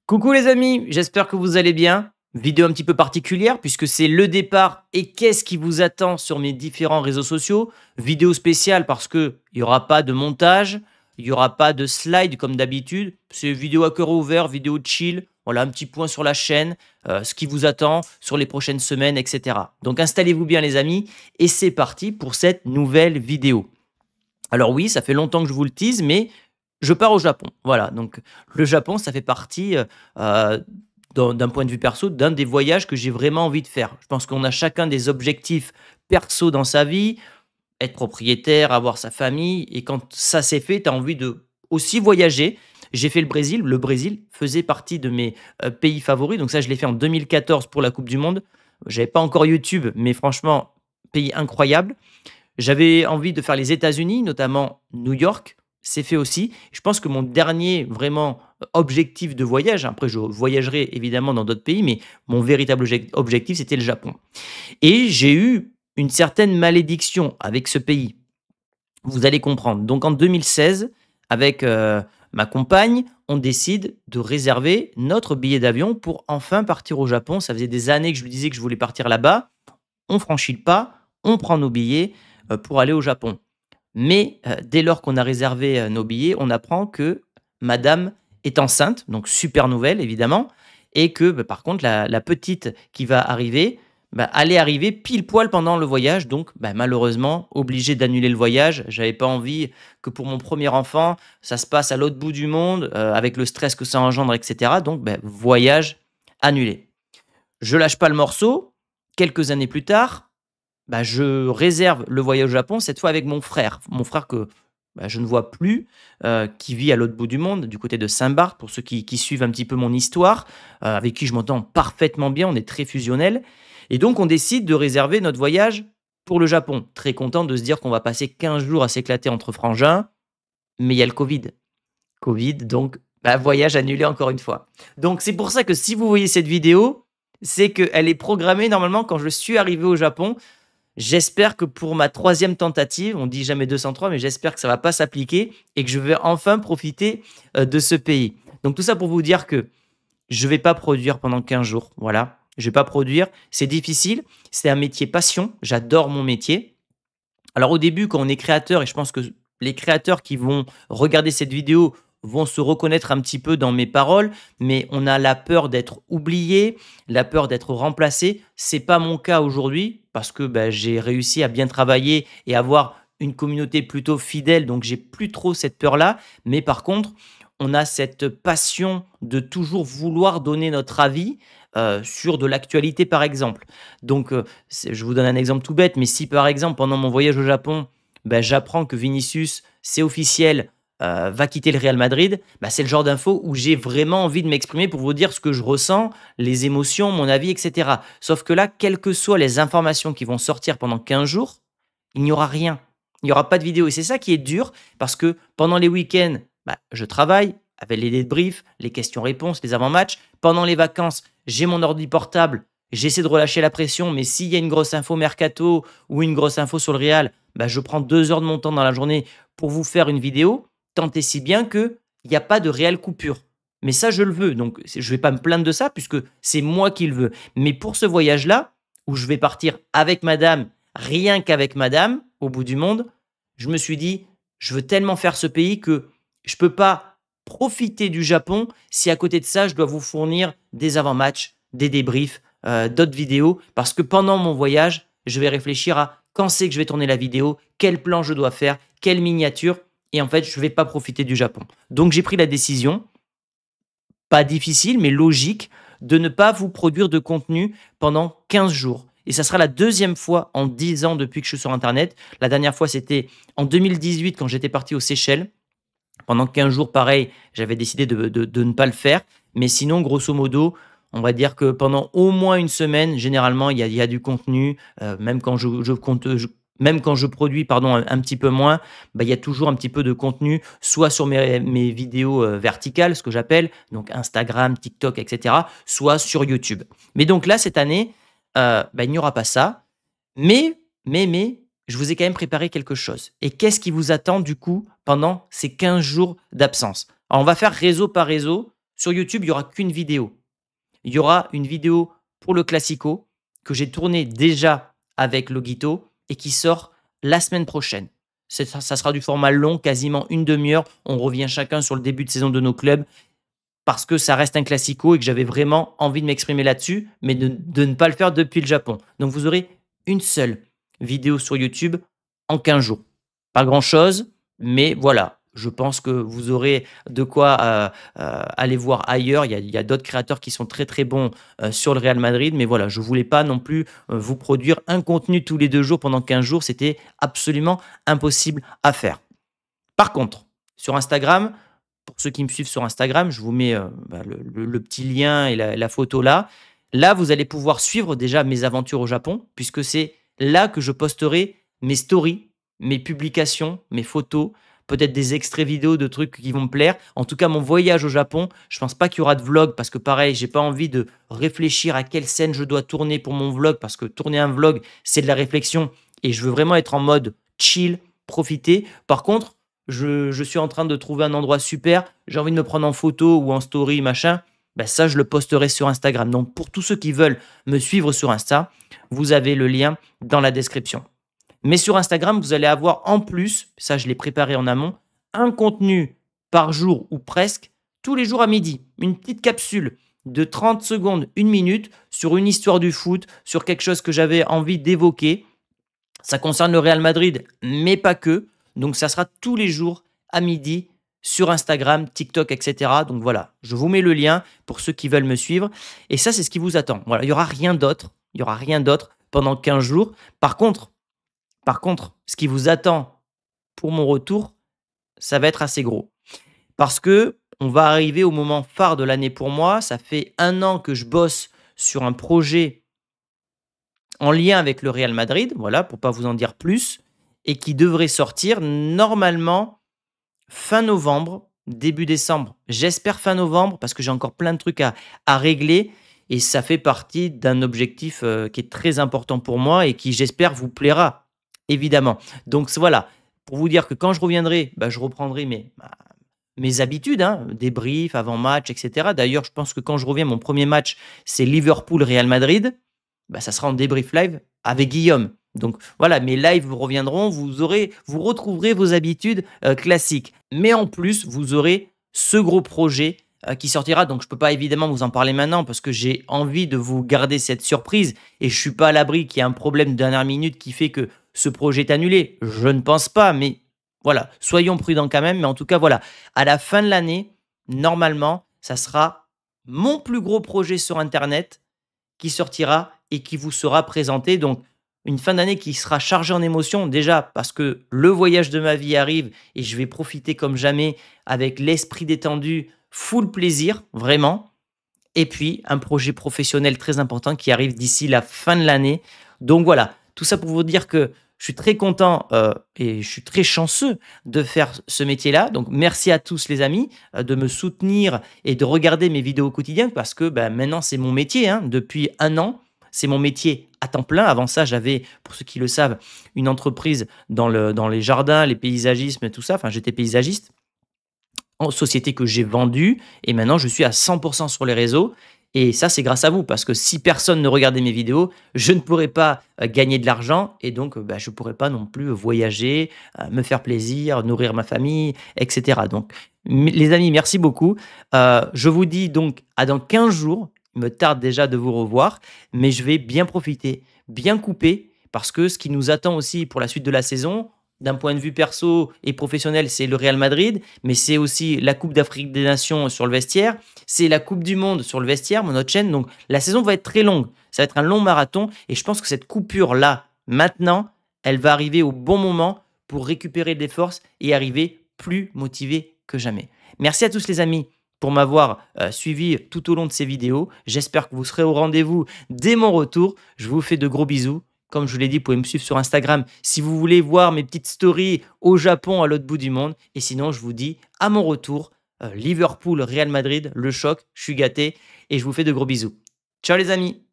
Coucou les amis, j'espère que vous allez bien. Vidéo un petit peu particulière puisque c'est le départ et qu'est-ce qui vous attend sur mes différents réseaux sociaux. Vidéo spéciale parce que il n'y aura pas de montage, il n'y aura pas de slide comme d'habitude. C'est vidéo à cœur ouvert, vidéo chill. Voilà, un petit point sur la chaîne, ce qui vous attend sur les prochaines semaines, etc. Donc installez-vous bien les amis et c'est parti pour cette nouvelle vidéo. Alors oui, ça fait longtemps que je vous le tease, mais je pars au Japon. Voilà, donc le Japon, ça fait partie, d'un point de vue perso, d'un des voyages que j'ai vraiment envie de faire. Je pense qu'on a chacun des objectifs perso dans sa vie, être propriétaire, avoir sa famille et quand ça c'est fait, tu as envie de aussi voyager. J'ai fait le Brésil. Le Brésil faisait partie de mes, pays favoris, donc ça je l'ai fait en 2014 pour la coupe du monde. J'avais pas encore YouTube, mais franchement, pays incroyable. J'avais envie de faire les États-Unis, notamment New York, c'est fait aussi. Je pense que mon dernier vraiment objectif de voyage, après je voyagerai évidemment dans d'autres pays, mais mon véritable objectif, c'était le Japon. Et j'ai eu une certaine malédiction avec ce pays. Vous allez comprendre. Donc en 2016, avec ma compagne, on décide de réserver notre billet d'avion pour enfin partir au Japon. Ça faisait des années que je lui disais que je voulais partir là-bas. On franchit le pas, on prend nos billets pour aller au Japon. Mais dès lors qu'on a réservé nos billets, on apprend que madame est enceinte, donc super nouvelle évidemment, et que par contre la petite qui va arriver, allait arriver pile poil pendant le voyage, donc malheureusement obligé d'annuler le voyage. J'avais pas envie que pour mon premier enfant, ça se passe à l'autre bout du monde, avec le stress que ça engendre, etc. Donc voyage annulé. Je lâche pas le morceau. Quelques années plus tard, je réserve le voyage au Japon, cette fois avec mon frère. Mon frère que je ne vois plus, qui vit à l'autre bout du monde, du côté de Saint-Barth, pour ceux qui suivent un petit peu mon histoire, avec qui je m'entends parfaitement bien, on est très fusionnels. Et donc, on décide de réserver notre voyage pour le Japon. Très content de se dire qu'on va passer 15 jours à s'éclater entre frangins, mais il y a le Covid. Covid, donc voyage annulé encore une fois. Donc, c'est pour ça que si vous voyez cette vidéo, c'est qu'elle est programmée normalement quand je suis arrivé au Japon. J'espère que pour ma troisième tentative, on dit jamais 203, mais j'espère que ça va pas s'appliquer et que je vais enfin profiter de ce pays. Donc tout ça pour vous dire que je vais pas produire pendant 15 jours. Voilà, je vais pas produire. C'est difficile. C'est un métier passion. J'adore mon métier. Alors au début, quand on est créateur, et je pense que les créateurs qui vont regarder cette vidéo vont se reconnaître un petit peu dans mes paroles, mais on a la peur d'être oublié, la peur d'être remplacé. C'est pas mon cas aujourd'hui parce que j'ai réussi à bien travailler et avoir une communauté plutôt fidèle, donc j'ai plus trop cette peur-là. Mais par contre, on a cette passion de toujours vouloir donner notre avis sur de l'actualité, par exemple. Donc, je vous donne un exemple tout bête, mais si par exemple, pendant mon voyage au Japon, j'apprends que Vinicius, c'est officiel, va quitter le Real Madrid, c'est le genre d'info où j'ai vraiment envie de m'exprimer pour vous dire ce que je ressens, les émotions, mon avis, etc. Sauf que là, quelles que soient les informations qui vont sortir pendant 15 jours, il n'y aura rien. Il n'y aura pas de vidéo. Et c'est ça qui est dur parce que pendant les week-ends, je travaille avec les débriefs, les questions-réponses, les avant-matchs. Pendant les vacances, j'ai mon ordi portable, j'essaie de relâcher la pression, mais s'il y a une grosse info mercato ou une grosse info sur le Real, je prends 2 heures de mon temps dans la journée pour vous faire une vidéo, tant et si bien qu'il n'y a pas de réelle coupure. Mais ça, je le veux, donc je ne vais pas me plaindre de ça puisque c'est moi qui le veux. Mais pour ce voyage-là, où je vais partir avec madame, rien qu'avec madame, au bout du monde, je me suis dit, je veux tellement faire ce pays que je ne peux pas profiter du Japon si à côté de ça, je dois vous fournir des avant-matchs, des débriefs, d'autres vidéos. Parce que pendant mon voyage, je vais réfléchir à quand c'est que je vais tourner la vidéo, quel plan je dois faire, quelle miniature. Et en fait, je ne vais pas profiter du Japon. Donc, j'ai pris la décision, pas difficile, mais logique, de ne pas vous produire de contenu pendant 15 jours. Et ça sera la deuxième fois en 10 ans depuis que je suis sur Internet. La dernière fois, c'était en 2018 quand j'étais parti aux Seychelles. Pendant 15 jours, pareil, j'avais décidé de ne pas le faire. Mais sinon, grosso modo, on va dire que pendant au moins une semaine, généralement, il y a du contenu. Même quand même quand je produis pardon, un petit peu moins, il y a toujours un petit peu de contenu, soit sur mes vidéos verticales, ce que j'appelle, donc Instagram, TikTok, etc., soit sur YouTube. Mais donc là, cette année, il n'y aura pas ça. Mais, je vous ai quand même préparé quelque chose. Et qu'est-ce qui vous attend du coup pendant ces 15 jours d'absence? Alors, on va faire réseau par réseau. Sur YouTube, il y aura qu'une vidéo. Il y aura une vidéo pour le Classico que j'ai tournée déjà avec Logito et qui sort la semaine prochaine. Ça sera du format long, quasiment une demi-heure. On revient chacun sur le début de saison de nos clubs parce que ça reste un Classico et que j'avais vraiment envie de m'exprimer là-dessus, mais de ne pas le faire depuis le Japon. Donc vous aurez une seule vidéo sur YouTube en 15 jours. Pas grand-chose, mais voilà, je pense que vous aurez de quoi aller voir ailleurs. Il y a d'autres créateurs qui sont très très bons sur le Real Madrid, mais voilà, je voulais pas non plus vous produire un contenu tous les 2 jours pendant 15 jours. C'était absolument impossible à faire. Par contre, sur Instagram, pour ceux qui me suivent sur Instagram, je vous mets le petit lien et la photo là. Là, vous allez pouvoir suivre déjà mes aventures au Japon, puisque c'est là que je posterai mes stories, mes publications, mes photos, peut-être des extraits vidéo de trucs qui vont me plaire. En tout cas, mon voyage au Japon, je pense pas qu'il y aura de vlog parce que pareil, j'ai pas envie de réfléchir à quelle scène je dois tourner pour mon vlog parce que tourner un vlog, c'est de la réflexion et je veux vraiment être en mode chill, profiter. Par contre, je suis en train de trouver un endroit super, j'ai envie de me prendre en photo ou en story, machin, ben ça, je le posterai sur Instagram. Donc, pour tous ceux qui veulent me suivre sur Insta, vous avez le lien dans la description. Mais sur Instagram, vous allez avoir en plus, ça je l'ai préparé en amont, un contenu par jour ou presque, tous les jours à midi. Une petite capsule de 30 secondes, 1 minute, sur une histoire du foot, sur quelque chose que j'avais envie d'évoquer. Ça concerne le Real Madrid, mais pas que. Donc ça sera tous les jours à midi sur Instagram, TikTok, etc. Donc voilà, je vous mets le lien pour ceux qui veulent me suivre. Et ça, c'est ce qui vous attend. Voilà, il n'y aura rien d'autre. Il n'y aura rien d'autre pendant 15 jours. Par contre, ce qui vous attend pour mon retour, ça va être assez gros. Parce que on va arriver au moment phare de l'année pour moi. Ça fait 1 an que je bosse sur un projet en lien avec le Real Madrid, voilà, pour pas vous en dire plus, et qui devrait sortir normalement fin novembre, début décembre. J'espère fin novembre parce que j'ai encore plein de trucs à régler et ça fait partie d'un objectif qui est très important pour moi et qui, j'espère, vous plaira, évidemment. Donc voilà, pour vous dire que quand je reviendrai, bah, je reprendrai mes habitudes, hein, débrief, avant-match, etc. D'ailleurs, je pense que quand je reviens, mon premier match, c'est Liverpool-Real Madrid. Bah, ça sera en débrief live avec Guillaume. Donc voilà, mes lives vous reviendront, vous retrouverez vos habitudes classiques. Mais en plus, vous aurez ce gros projet qui sortira. Donc je ne peux pas évidemment vous en parler maintenant parce que j'ai envie de vous garder cette surprise et je ne suis pas à l'abri qu'il y ait un problème de dernière minute qui fait que ce projet est annulé. Je ne pense pas, mais voilà, soyons prudents quand même. Mais en tout cas, voilà, à la fin de l'année, normalement, ça sera mon plus gros projet sur Internet qui sortira et qui vous sera présenté. Donc, une fin d'année qui sera chargée en émotions, déjà parce que le voyage de ma vie arrive et je vais profiter comme jamais avec l'esprit détendu, full plaisir, vraiment. Et puis, un projet professionnel très important qui arrive d'ici la fin de l'année. Donc voilà, tout ça pour vous dire que je suis très content et je suis très chanceux de faire ce métier-là. Donc merci à tous les amis de me soutenir et de regarder mes vidéos quotidiennes parce que maintenant c'est mon métier. Hein. Depuis 1 an, c'est mon métier à temps plein. Avant ça, j'avais, pour ceux qui le savent, une entreprise dans les jardins, les paysagismes, tout ça. Enfin, j'étais paysagiste en société que j'ai vendue et maintenant je suis à 100% sur les réseaux. Et ça, c'est grâce à vous, parce que si personne ne regardait mes vidéos, je ne pourrais pas gagner de l'argent et donc je ne pourrais pas non plus voyager, me faire plaisir, nourrir ma famille, etc. Donc, les amis, merci beaucoup. Je vous dis donc à dans 15 jours. Il me tarde déjà de vous revoir, mais je vais bien profiter, bien couper, parce que ce qui nous attend aussi pour la suite de la saison, d'un point de vue perso et professionnel, c'est le Real Madrid, mais c'est aussi la Coupe d'Afrique des Nations sur le vestiaire, c'est la Coupe du Monde sur le vestiaire, notre chaîne. Donc la saison va être très longue, ça va être un long marathon et je pense que cette coupure-là, maintenant, elle va arriver au bon moment pour récupérer des forces et arriver plus motivé que jamais. Merci à tous les amis pour m'avoir suivi tout au long de ces vidéos. J'espère que vous serez au rendez-vous dès mon retour. Je vous fais de gros bisous. Comme je vous l'ai dit, vous pouvez me suivre sur Instagram si vous voulez voir mes petites stories au Japon, à l'autre bout du monde. Et sinon, je vous dis à mon retour, Liverpool, Real Madrid, le choc, je suis gâté et je vous fais de gros bisous. Ciao les amis!